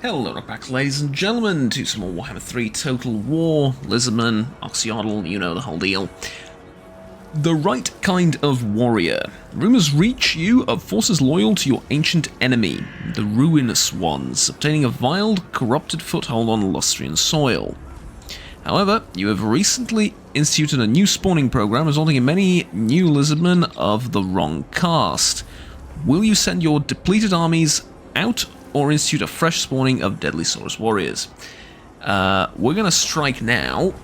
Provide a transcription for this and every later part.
Hello, back, ladies and gentlemen, to some more Warhammer 3 Total War, Lizardmen, Oxyotl, you know the whole deal. The right kind of warrior. Rumors reach you of forces loyal to your ancient enemy, the Ruinous Ones, obtaining a vile, corrupted foothold on Lustrian soil. However, you have recently instituted a new spawning program, resulting in many new Lizardmen of the wrong caste. Will you send your depleted armies out or institute a fresh spawning of Deadly Saurus warriors? We're going to strike now,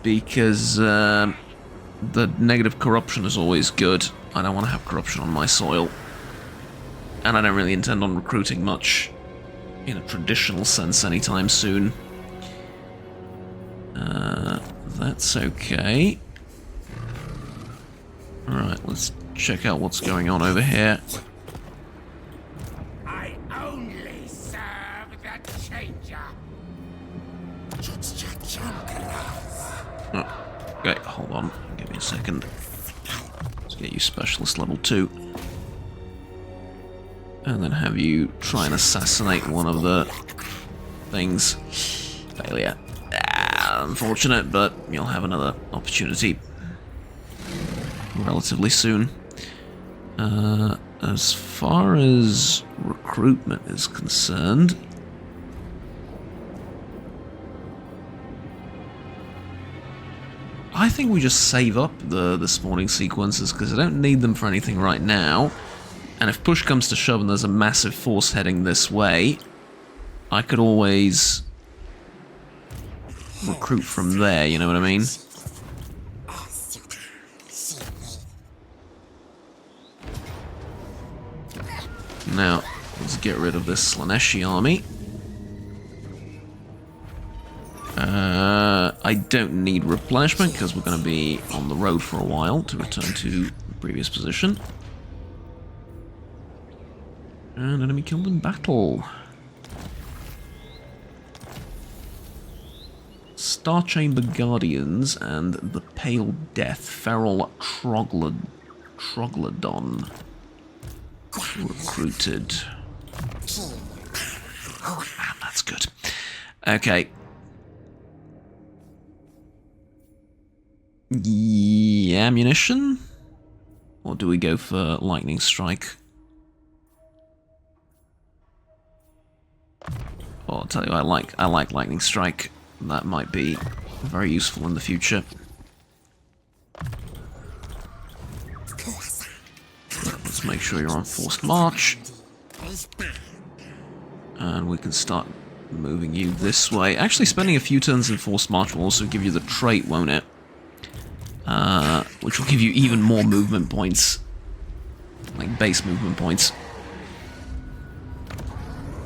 because the negative corruption is always good. I don't want to have corruption on my soil. And I don't really intend on recruiting much in a traditional sense anytime soon. That's okay. Alright, let's check out what's going on over here. Oh, okay, hold on. Give me a second. Let's get you specialist level 2. And then have you try and assassinate one of the things. Failure. Unfortunate, but you'll have another opportunity relatively soon. As far as recruitment is concerned, I think we just save up the spawning sequences, because I don't need them for anything right now. And if push comes to shove and there's a massive force heading this way, I could always recruit from there, you know what I mean? Now, let's get rid of this Slaneshi army. I don't need replenishment because we're going to be on the road for a while to return to the previous position. And enemy killed in battle. Star Chamber Guardians and the Pale Death Feral Troglodon recruited. Ah, that's good. Okay. Yeah, ammunition? Or do we go for lightning strike? Oh, I'll tell you, I like lightning strike. That might be very useful in the future. Let's make sure you're on forced march. And we can start moving you this way. Actually, spending a few turns in forced march will also give you the trait, won't it? Which will give you even more movement points. Like base movement points.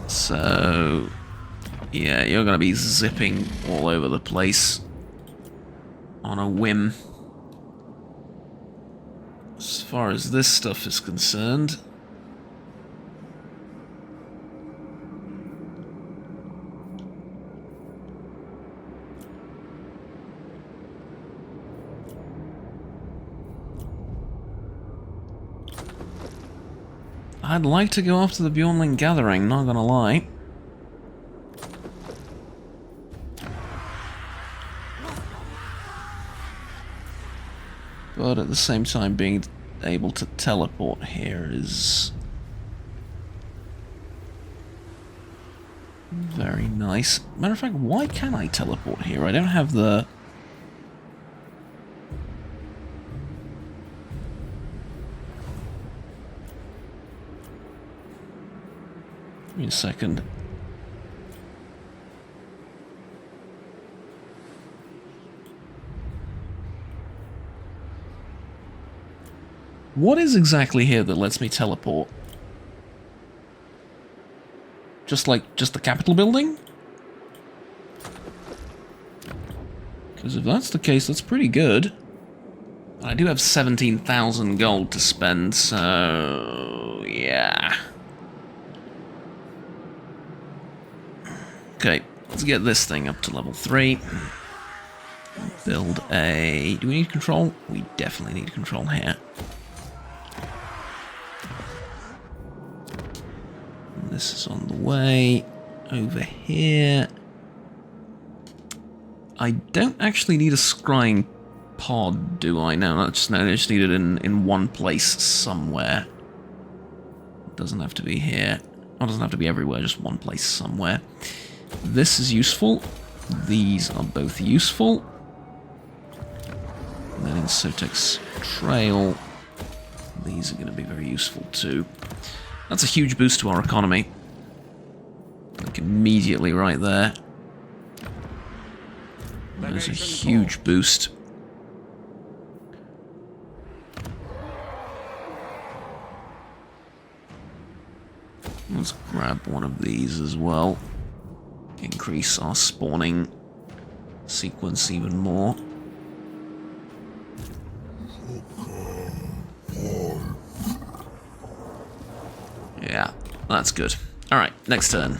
So, yeah, you're going to be zipping all over the place on a whim. As far as this stuff is concerned, I'd like to go after the Bjornling Gathering, not gonna lie. But at the same time, being able to teleport here is very nice. Matter of fact, why can't I teleport here? I don't have the... Give me a second. What is exactly here that lets me teleport? Just the Capitol building? Because if that's the case, that's pretty good. I do have 17,000 gold to spend, so... yeah. Okay, let's get this thing up to level 3. Build a... do we need control? We definitely need control here. This is on the way. over here. I don't actually need a scrying pod, do I? No, I just need it in one place somewhere. It doesn't have to be here. It doesn't have to be everywhere, just one place somewhere. This is useful. These are both useful. And then in Sotek's trail, these are going to be very useful too. That's a huge boost to our economy. Like immediately right there. There's a huge boost. Let's grab one of these as well. Increase our spawning sequence even more. Yeah, that's good. Alright, next turn.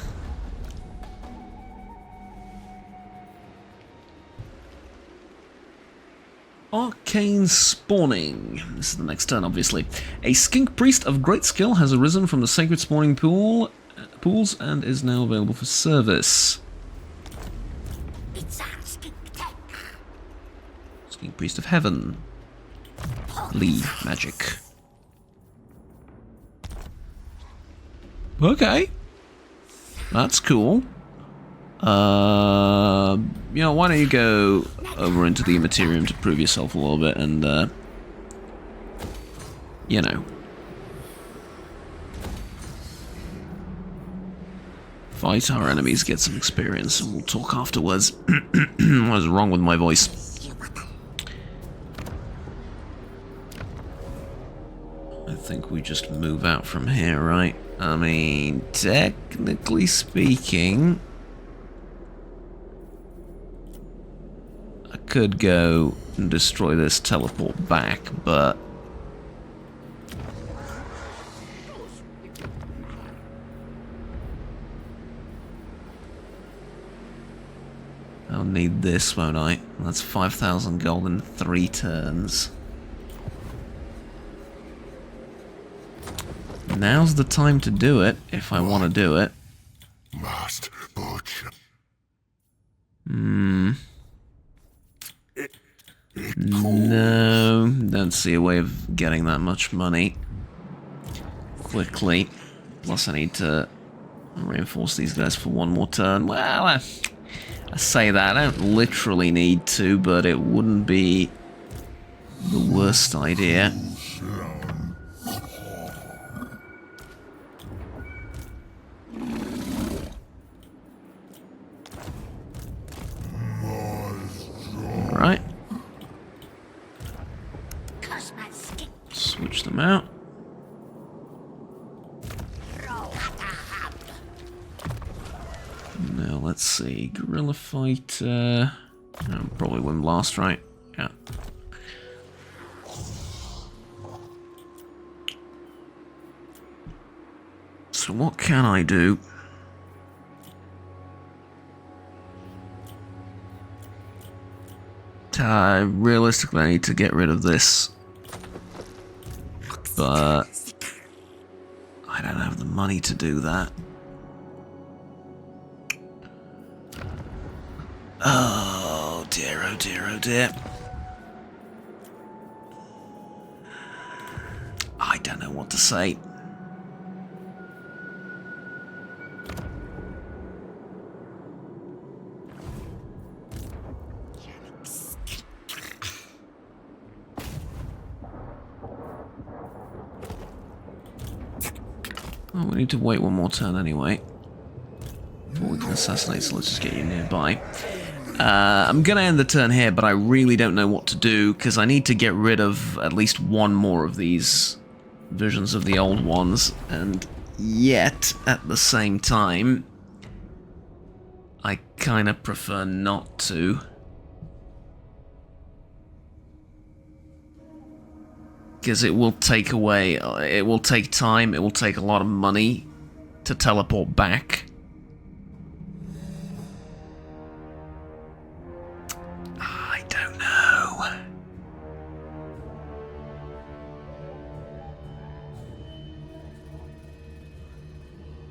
Arcane spawning. This is the next turn, obviously. A skink priest of great skill has arisen from the sacred spawning pools and is now available for service. Skink priest of heaven. Lee magic. Okay, that's cool. You know, why don't you go over into the Immaterium to prove yourself a little bit and, you know. Fight our enemies, get some experience, and we'll talk afterwards. What is wrong with my voice? I think we just move out from here, right? I mean, technically speaking, I could go and destroy this, teleport back, but I'll need this, won't I? That's 5,000 gold in 3 turns. Now's the time to do it, if I want to do it. Must butcher. No, don't see a way of getting that much money quickly. Plus I need to reinforce these guys for one more turn. Well, I say that, I don't literally need to, but it wouldn't be the worst idea. Alright. Switch them out. Now let's see. Guerrilla fight. Probably win blast, right? Yeah. So what can I do? Realistically, I need to get rid of this. But I don't have the money to do that. Oh dear, oh dear, oh dear. I don't know what to say. Oh, we need to wait one more turn anyway. Before we can assassinate, so let's just get you nearby. I'm gonna end the turn here, but I really don't know what to do, because I need to get rid of at least one more of these versions of the old ones, and yet, at the same time, I kind of prefer not to. Because it will take away, it will take time, it will take a lot of money to teleport back. I don't know.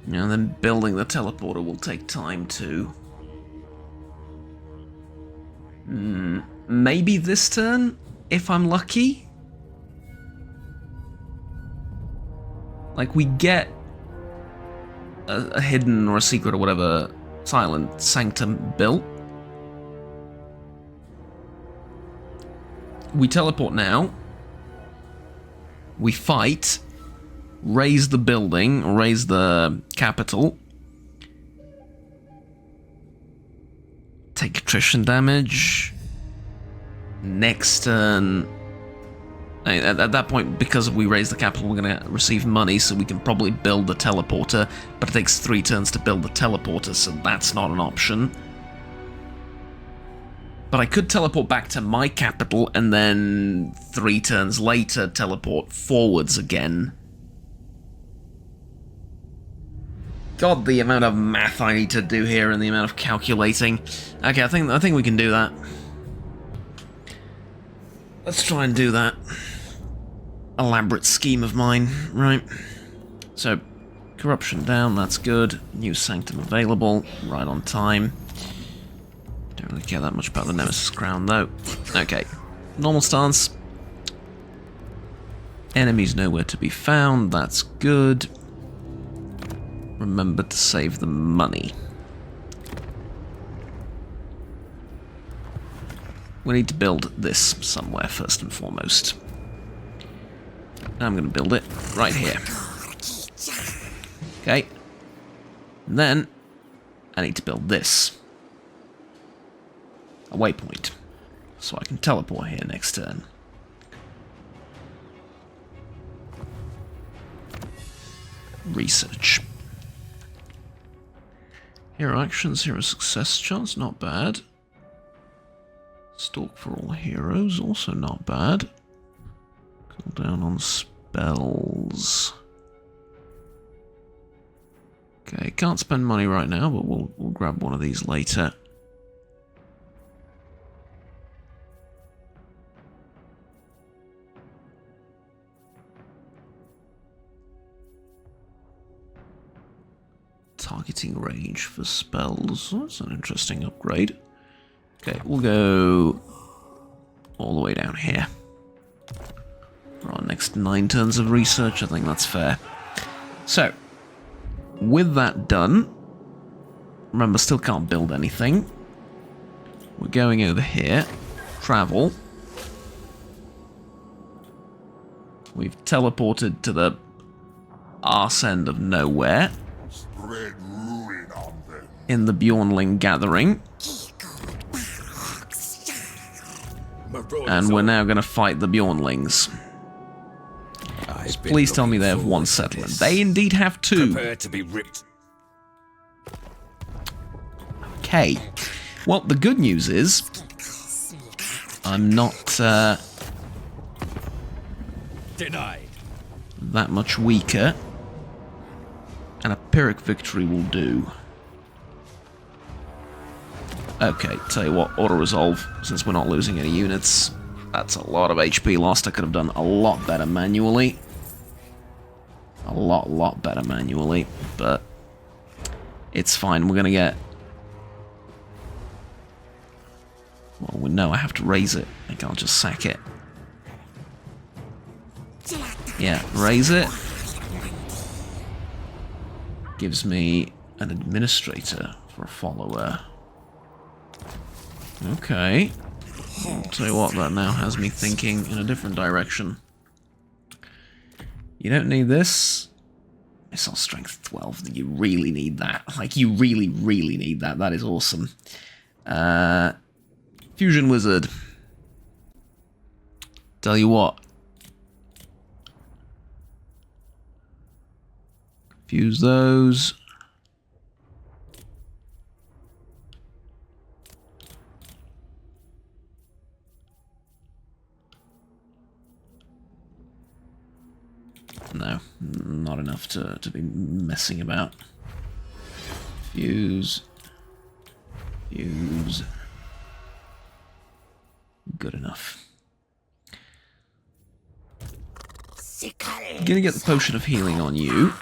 Now then building the teleporter will take time too. Maybe this turn, if I'm lucky. Like, we get a hidden or a secret or whatever silent sanctum built. We teleport now. We fight. Raise the building, raise the capital. Take attrition damage. Next turn... At that point, because we raise the capital, we're going to receive money, so we can probably build the teleporter, but it takes 3 turns to build the teleporter, so that's not an option. But I could teleport back to my capital, and then 3 turns later teleport forwards again. God, the amount of math I need to do here and the amount of calculating. Okay, I think we can do that. Let's try and do that. Elaborate scheme of mine, right? So, corruption down, that's good. New sanctum available, right on time. Don't really care that much about the Nemesis crown, though. Okay, normal stance. Enemies nowhere to be found, that's good. Remember to save the money. We need to build this somewhere, first and foremost. I'm going to build it right here. Okay. And then, I need to build this. A waypoint. So I can teleport here next turn. Research. Hero actions, hero success chance, not bad. Stalk for all heroes, also not bad. Cool down on spells. Okay, can't spend money right now, but we'll grab one of these later. Targeting range for spells. That's an interesting upgrade. Okay, we'll go all the way down here. For our next 9 turns of research, I think that's fair. So, with that done, remember, still can't build anything. We're going over here. Travel. We've teleported to the arse end of nowhere. Spread ruin on them. In the Bjornling gathering. And we're now going to fight the Bjornlings. Please tell me they have 1 settlement. They indeed have 2. Prepare to be ripped. Okay. Well, the good news is I'm not Denied. that much weaker, and a Pyrrhic victory will do. Okay, tell you what, auto-resolve, since we're not losing any units. That's a lot of HP lost. I could have done a lot better manually. A lot better manually, but it's fine. We're gonna get... Well, we know I have to raise it. I can't just sack it. Yeah, raise it. Gives me an administrator for a follower. Okay. I'll tell you what, that now has me thinking in a different direction. You don't need this. Missile strength 12. You really need that. Like, you really need that. That is awesome. Fusion Wizard. Tell you what. Fuse those. No, not enough to be messing about. Fuse. Fuse. Good enough. I'm gonna get the potion of healing on you.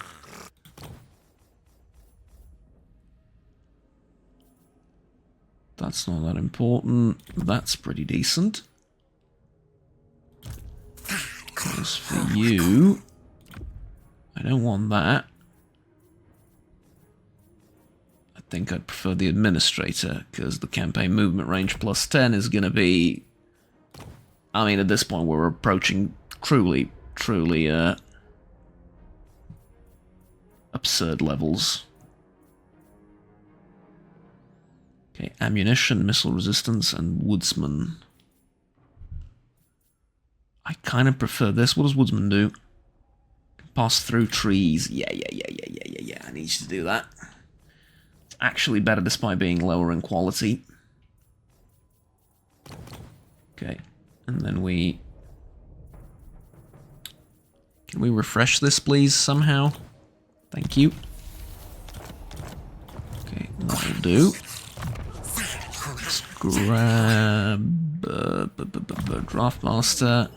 That's not that important. That's pretty decent. As for you, I don't want that. I think I'd prefer the administrator, because the campaign movement range plus 10 is going to be... I mean, at this point we're approaching truly absurd levels. Okay, ammunition, missile resistance, and woodsman. I kind of prefer this. What does woodsman do? Pass through trees. Yeah. I need you to do that. It's actually better despite being lower in quality. Okay, and then we... Can we refresh this, please, somehow? Thank you. Okay, that'll do. Let's grab... Draftmaster.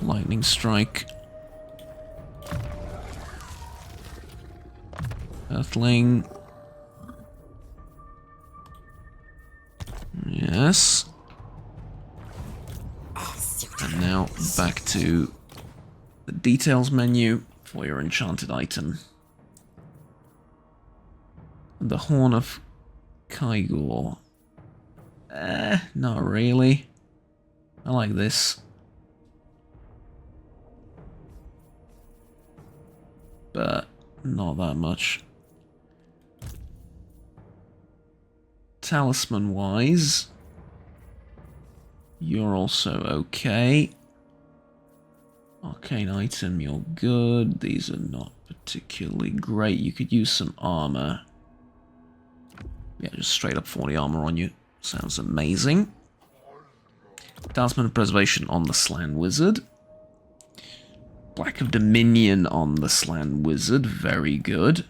Lightning strike. Earthling. Yes. And now back to the details menu for your enchanted item. The Horn of Kygor. Not really. I like this. But not that much. Talisman-wise, you're also okay. Arcane item, you're good. These are not particularly great. You could use some armor. Yeah, just straight up 40 armor on you. Sounds amazing. Talisman of Preservation on the Slan Wizard. Black of Dominion on the Slan Wizard. Very good.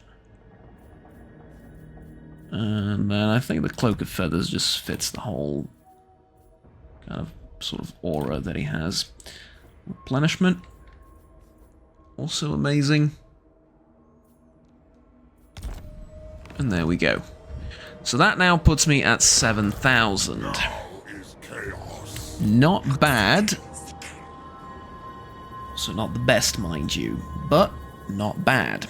And then I think the Cloak of Feathers just fits the whole kind of sort of aura that he has. Replenishment. Also amazing. And there we go. So that now puts me at 7,000. Not bad. So not the best, mind you, but not bad.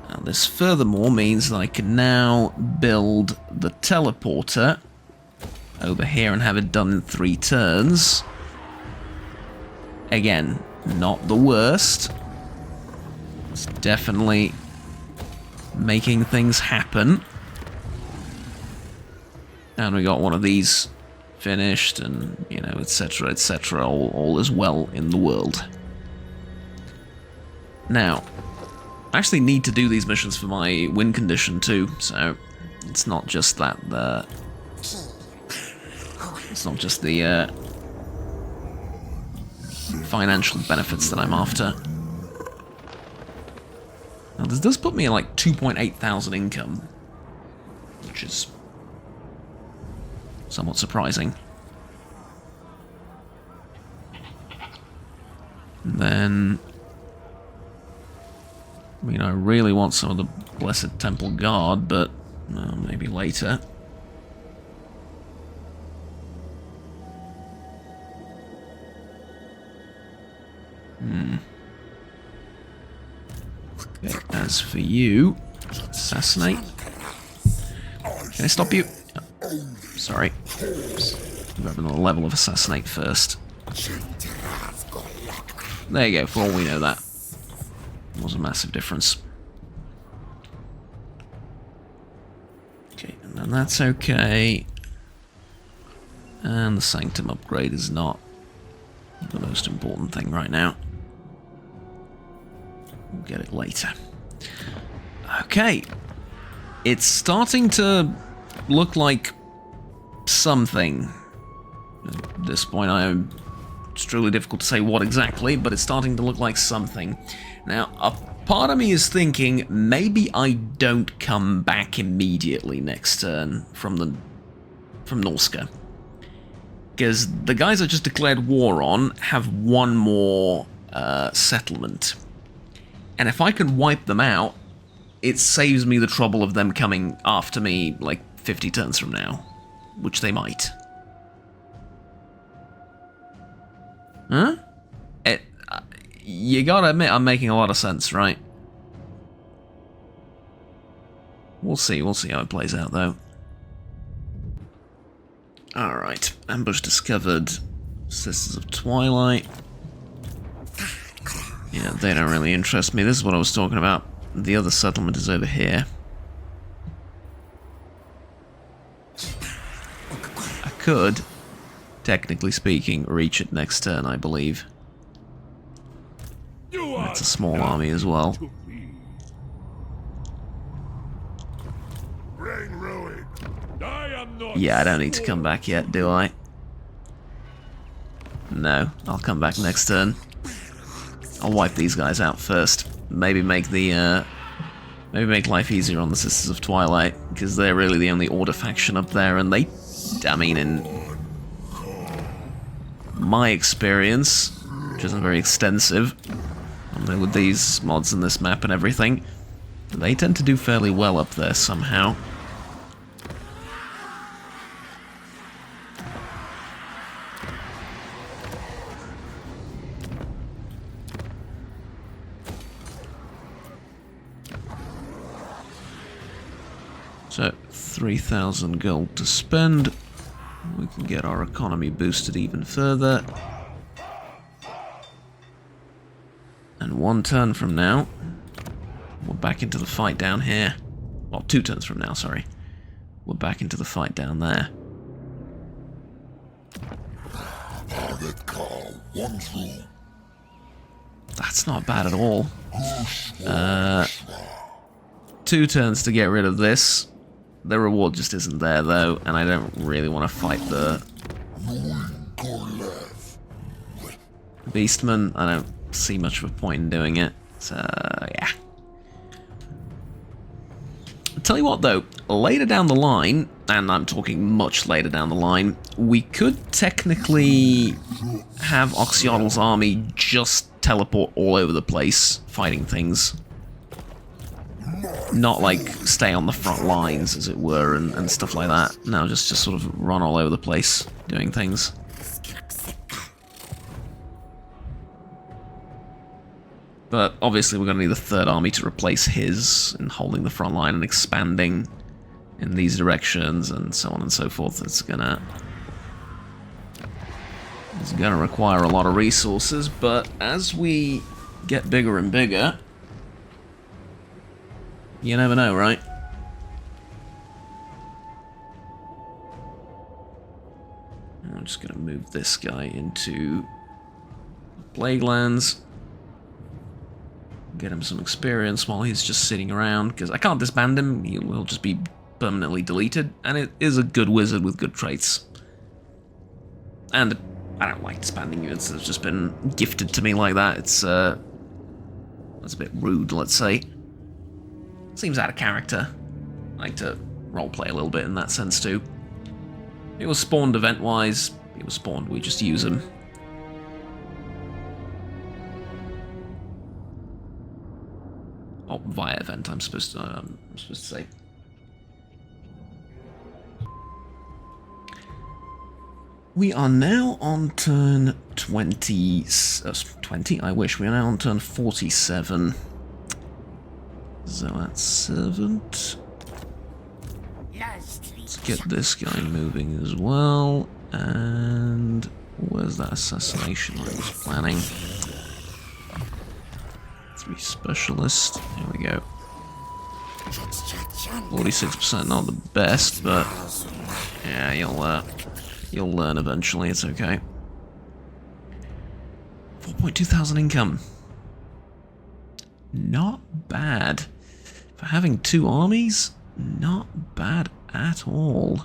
Now this furthermore means that I can now build the teleporter over here and have it done in 3 turns. Again, not the worst. It's definitely making things happen. And we got one of these finished, and, you know, etc., etc. All is well in the world. Now, I actually need to do these missions for my win condition too, so it's not just that it's not just the financial benefits that I'm after. Now this does put me at like 2,800 income, which is somewhat surprising. And then, I mean, I really want some of the Blessed Temple Guard, but maybe later. Okay, as for you, assassinate. Can I stop you? Oh, sorry. Grabbing the level of assassinate first. There you go, for all we know that was a massive difference. Okay, and then that's okay. And the Sanctum upgrade is not the most important thing right now. We'll get it later. Okay. It's starting to look like something. At this point, it's truly difficult to say what exactly, but it's starting to look like something. Now, a part of me is thinking maybe I don't come back immediately next turn from Norska. Because the guys I just declared war on have one more settlement. And if I can wipe them out, it saves me the trouble of them coming after me, like, 50 turns from now. Which they might. Huh? You gotta admit I'm making a lot of sense, right? We'll see how it plays out, though. Alright, ambush discovered. Sisters of Twilight. Yeah, they don't really interest me. This is what I was talking about. The other settlement is over here. I could, technically speaking, reach it next turn, I believe. It's a small army as well. Yeah, I don't need to come back yet, do I? No, I'll come back next turn. I'll wipe these guys out first. Maybe make the maybe make life easier on the Sisters of Twilight, because they're really the only Order faction up there, and they, I mean, in my experience, which isn't very extensive, with these mods and this map and everything, they tend to do fairly well up there somehow. So, 3,000 gold to spend. We can get our economy boosted even further. And 1 turn from now, we're back into the fight down here. Well, 2 turns from now, sorry. We're back into the fight down there. That's not bad at all. 2 turns to get rid of this. The reward just isn't there, though, and I don't really want to fight the Beastmen. I don't see much of a point in doing it, so yeah. Tell you what, though, later down the line, and I'm talking much later down the line, we could technically have Oxyotl's army just teleport all over the place, fighting things. Not like stay on the front lines, as it were, and stuff like that. No, just sort of run all over the place, doing things. But obviously we're going to need a 3rd army to replace his, and holding the front line and expanding in these directions, and so on and so forth. It's gonna require a lot of resources, but as we get bigger and bigger, you never know, right? I'm just going to move this guy into Plague Lands. Get him some experience while he's just sitting around, because I can't disband him. He'll just be permanently deleted, and it is a good wizard with good traits. And I don't like disbanding units that have just been gifted to me like that. It's that's a bit rude, let's say. Seems out of character. I like to roleplay a little bit in that sense too. He was spawned event-wise. He was spawned, we just use him. Oh, via event, I'm supposed to say. We are now on turn 20. 20? I wish. We are now on turn 47. So that's servant. Let's get this guy moving as well. And where's that assassination I was planning? 3 specialists. Here we go. 46%, not the best, but yeah, you'll learn eventually. It's okay. 4.2 thousand income. Not bad. For having 2 armies, not bad at all.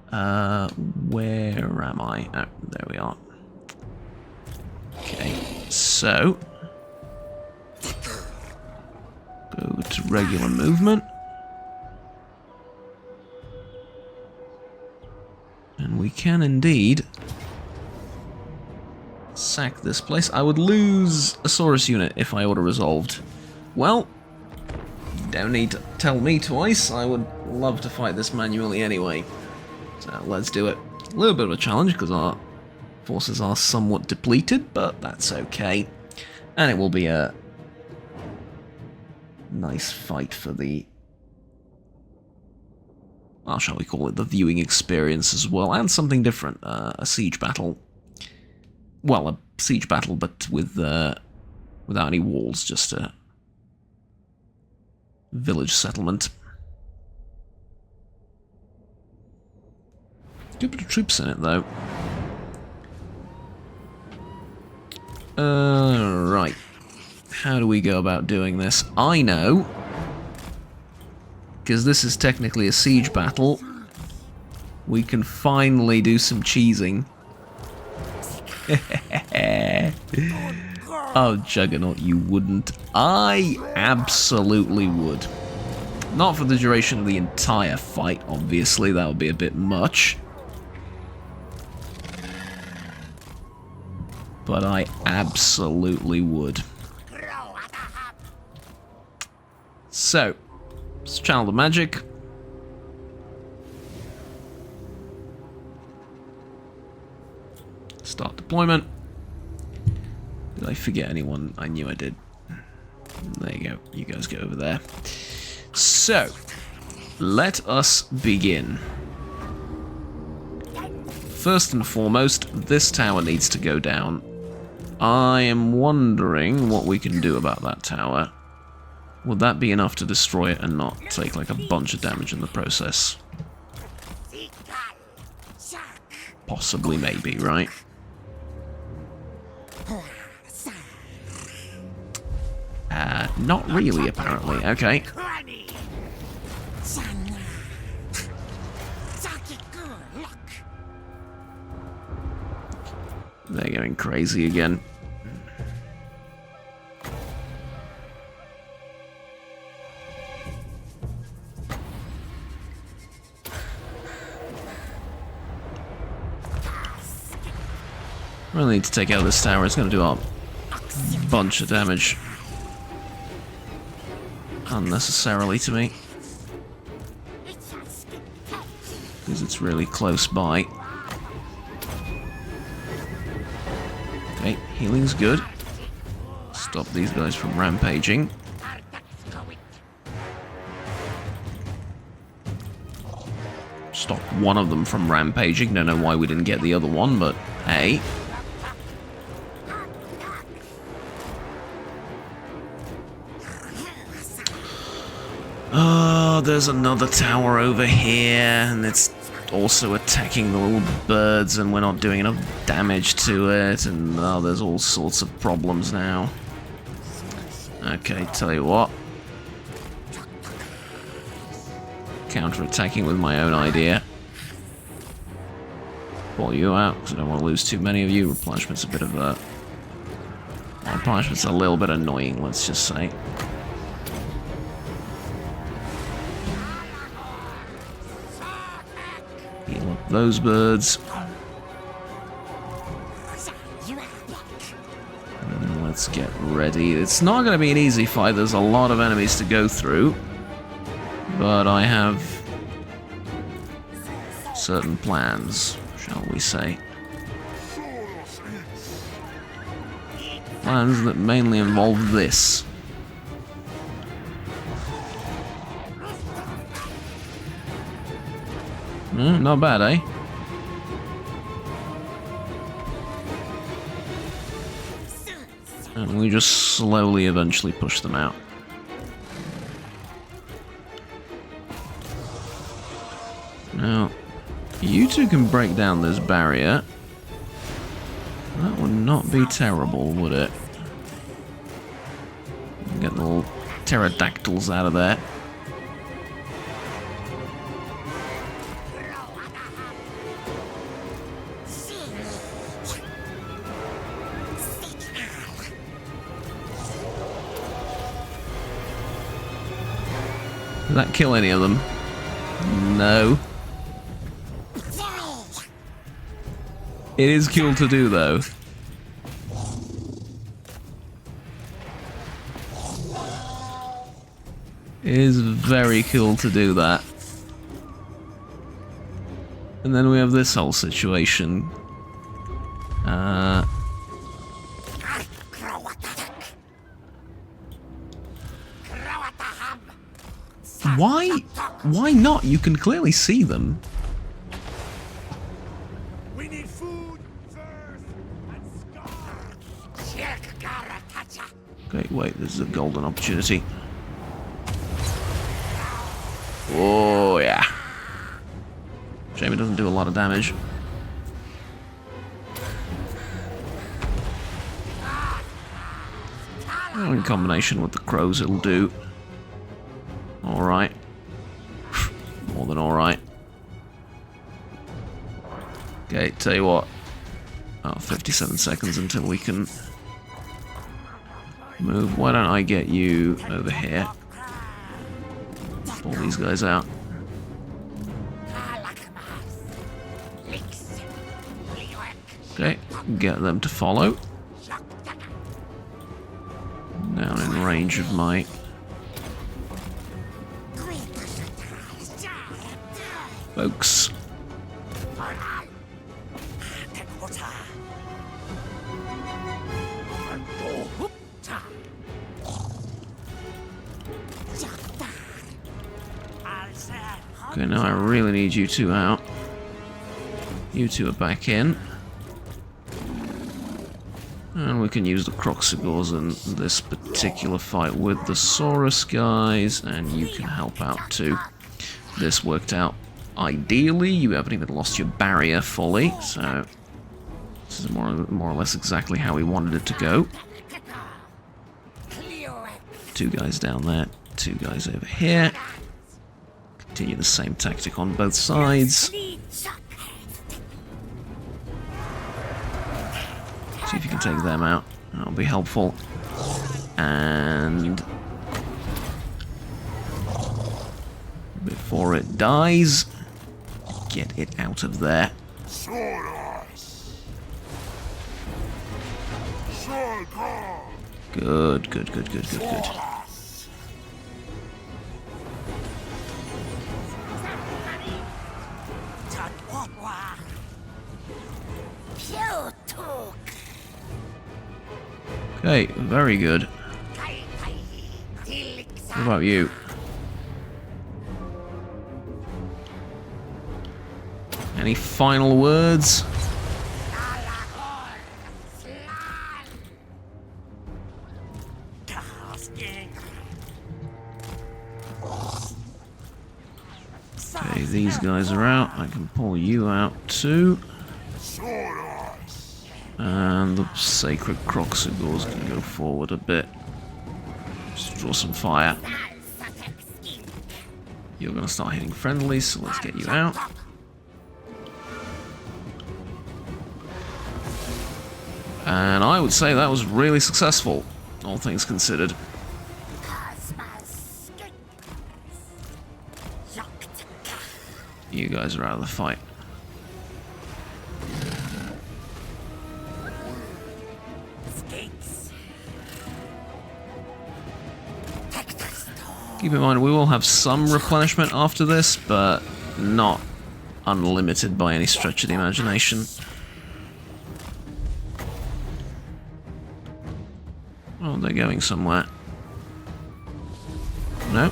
Where am I? Oh, there we are. Okay, so go to regular movement. And we can indeed sack this place. I would lose a Saurus unit if I auto-resolved. Well, don't need to tell me twice. I would love to fight this manually anyway. So let's do it. A little bit of a challenge because our forces are somewhat depleted, but that's okay. And it will be a nice fight for the, well, shall we call it the viewing experience as well, and something different, a siege battle. Well, a siege battle, but with without any walls, just a village settlement. Good bit of troops in it, though. Right. How do we go about doing this? I know, because this is technically a siege battle, we can finally do some cheesing. Oh, Juggernaut, you wouldn't. I absolutely would. Not for the duration of the entire fight, obviously, that would be a bit much. But I absolutely would. So, let's channel the magic. Start deployment. Did I forget anyone? I knew I did. There you go. You guys go over there. So, let us begin. First and foremost, this tower needs to go down. I am wondering what we can do about that tower. Would that be enough to destroy it and not take like a bunch of damage in the process? Possibly, maybe, right? Not really, apparently. Okay. They're going crazy again. Really need to take out this tower. It's going to do a bunch of damage unnecessarily to me, because it's really close by. Okay, healing's good. Stop these guys from rampaging. Stop one of them from rampaging. Don't know why we didn't get the other one, but hey. Oh, there's another tower over here, and it's also attacking the little birds, and we're not doing enough damage to it, and oh, there's all sorts of problems now. Okay, tell you what. Counter-attacking with my own idea. Pull you out, because I don't want to lose too many of you. Replenishment's a bit of a... Replenishment's a little bit annoying, let's just say. Heal up those birds. And let's get ready. It's not going to be an easy fight. There's a lot of enemies to go through. But I have certain plans, shall we say. Plans that mainly involve this. Not bad, eh? And we just slowly eventually push them out. Now, you two can break down this barrier. That would not be terrible, would it? Get the little pterodactyls out of there. Did that kill any of them? No. It is cool to do, though. It is very cool to do that. And then we have this whole situation. Why not? You can clearly see them. We need food, furs, and scars. Okay, wait, this is a golden opportunity. Oh, yeah. Shame it doesn't do a lot of damage. Oh, in combination with the crows, it'll do. Alright. More than alright. Okay, tell you what. Oh, 57 seconds until we can move. Why don't I get you over here? Pull these guys out. Okay, get them to follow. Down in range of my... folks. Okay, now I really need you two out. You two are back in. And we can use the Croxigors in this particular fight with the Saurus guys, and you can help out too. This worked out ideally. You haven't even lost your barrier fully, so this is more or less exactly how we wanted it to go. Two guys down there, two guys over here. Continue the same tactic on both sides. See if you can take them out. That'll be helpful. And before it dies, get it out of there. Good, good, good, good, good, good. Okay, very good. What about you? Any final words? Okay, these guys are out. I can pull you out too. And the Sacred Croxigors can go forward a bit. Just draw some fire. You're going to start hitting friendlies, so let's get you out. And I would say that was really successful, all things considered. You guys are out of the fight. Keep in mind, we will have some replenishment after this, but not unlimited by any stretch of the imagination. Oh, they're going somewhere. No?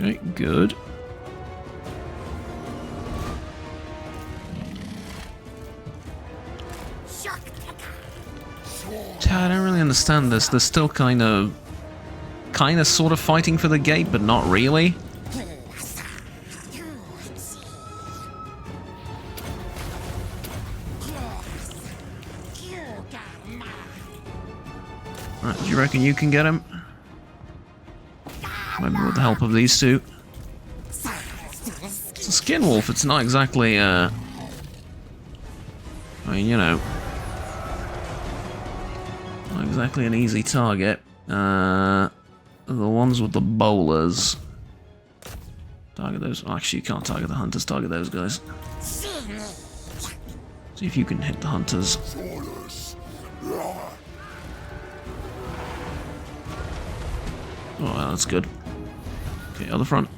Okay, good. I don't really understand this. They're still kind of sort of fighting for the gate, but not really. Right, do you reckon you can get him? Maybe with the help of these two. It's a skin wolf. It's not exactly, I mean, you know, not exactly an easy target. The ones with the bowlers. Target those. Oh, actually, you can't target the hunters. Target those guys. See if you can hit the hunters. Oh, that's good. Okay, other front.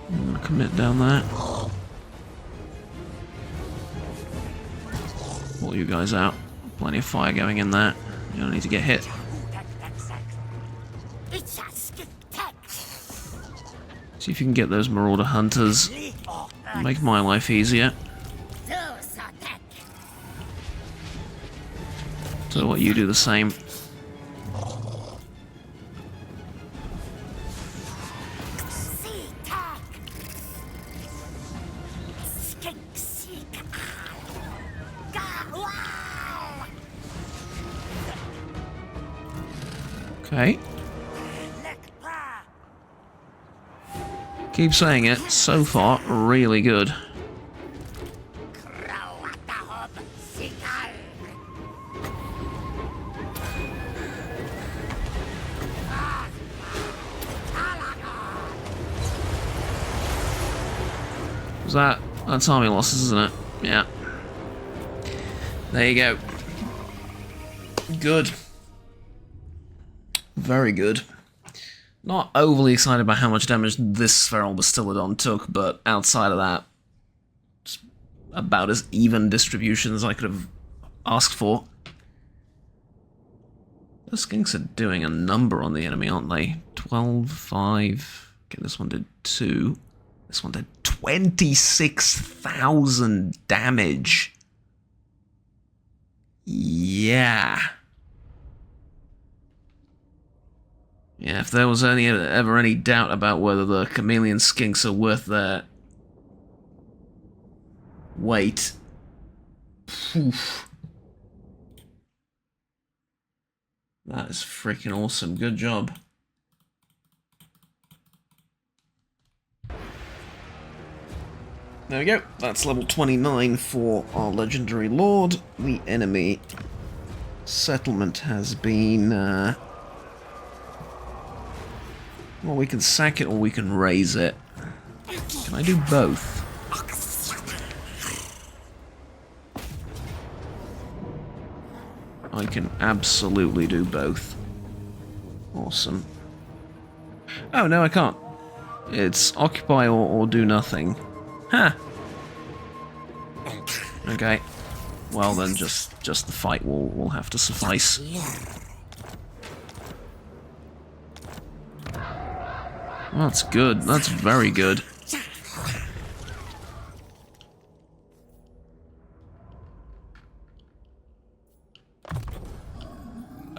I'm gonna commit down there. Pull you guys out. Plenty of fire going in there. You don't need to get hit. See if you can get those marauder hunters. Make my life easier. So what, you do the same. Okay. Keep saying it. So far, really good. That's army losses, isn't it? Yeah. There you go. Good. Very good. Not overly excited about how much damage this feral Bastillodon took, but outside of that, it's about as even distribution as I could have asked for. The skinks are doing a number on the enemy, aren't they? 12, 5... Okay, this one did 2. This one did 26,000 damage. Yeah. Yeah, if there was ever any doubt about whether the Chameleon Skinks are worth their weight, poof. That is freaking awesome. Good job. There we go. That's level 29 for our legendary lord. The enemy settlement has been... well, we can sack it or we can raise it. Can I do both? I can absolutely do both. Awesome. Oh, no, I can't. It's occupy or do nothing. Huh. Okay. Well, then just the fight will have to suffice. Well, that's good. That's very good.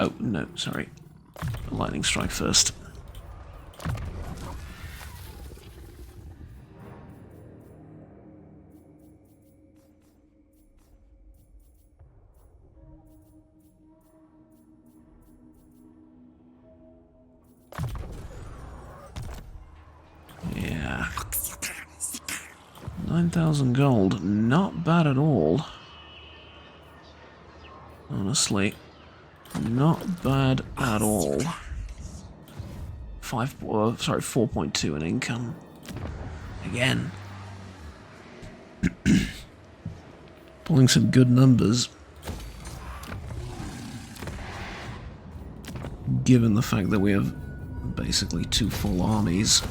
Oh, no, sorry. Lightning strike first. Yeah. 9,000 gold. Not bad at all. Honestly. Not bad at all. 4.2 in income. Again. Pulling some good numbers. Given the fact that we have basically 2 full armies.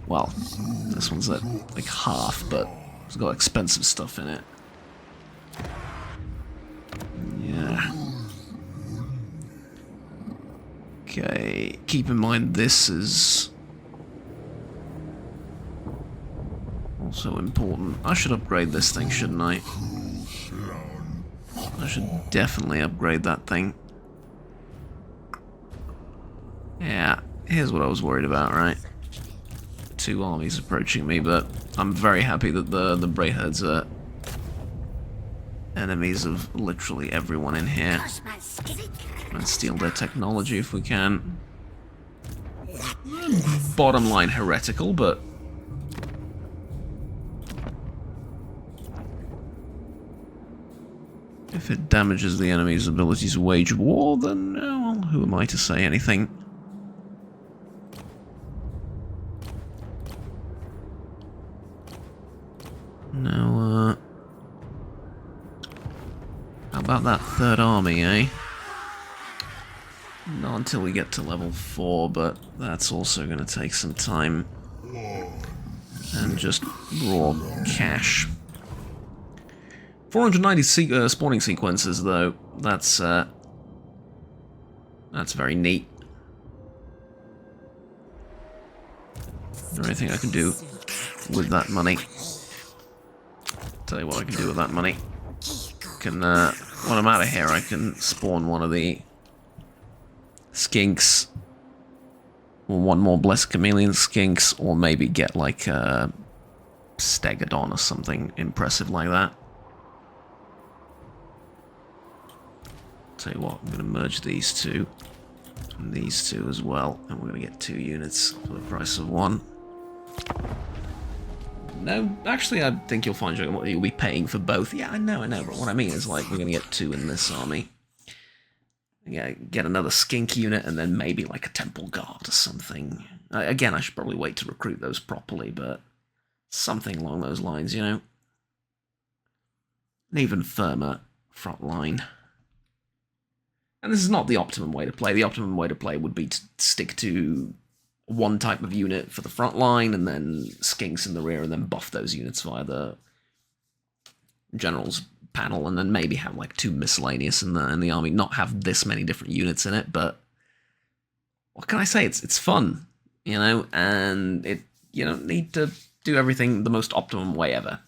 Well, this one's at like half, but it's got expensive stuff in it. Yeah. Okay, keep in mind this is also important. I should upgrade this thing, shouldn't I? I should definitely upgrade that thing. Yeah, here's what I was worried about, right? 2 armies approaching me, but I'm very happy that the Brayherds are enemies of literally everyone in here. And steal their technology if we can. Bottom line, heretical, but... if it damages the enemy's ability to wage war, then, well, who am I to say anything? Now, how about that third army, eh? Not until we get to level 4, but that's also going to take some time. And just raw cash. 490 spawning sequences, though. That's very neat. Is there anything I can do with that money? Tell you what I can do with that money. Can, when I'm out of here, I can spawn one of the skinks, or one more blessed chameleon skinks, or maybe get like a stegodon or something impressive like that. Tell you what, I'm going to merge these two and these two as well, and we're going to get 2 units for the price of 1. No, actually, I think you'll find you'll be paying for both. Yeah, I know, but what I mean is, like, we're going to get 2 in this army. Yeah, get another skink unit, and then maybe, like, a temple guard or something. Again, I should probably wait to recruit those properly, but something along those lines, you know? An even firmer front line. And this is not the optimum way to play. The optimum way to play would be to stick to one type of unit for the front line, and then skinks in the rear, and then buff those units via the general's panel, and then maybe have like 2 miscellaneous in the army. Not have this many different units in it, but what can I say? It's fun, you know, and you don't need to do everything the most optimum way ever.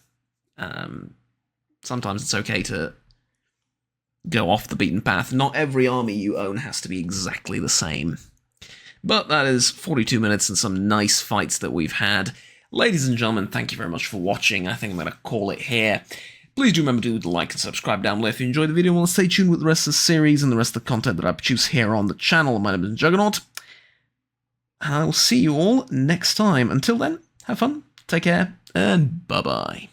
Sometimes it's okay to go off the beaten path. Not every army you own has to be exactly the same. But that is 42 minutes and some nice fights that we've had. Ladies and gentlemen, thank you very much for watching. I think I'm going to call it here. Please do remember to like and subscribe down below if you enjoyed the video, and want to stay tuned with the rest of the series and the rest of the content that I produce here on the channel. My name is Juggernaut, and I will see you all next time. Until then, have fun, take care, and bye-bye.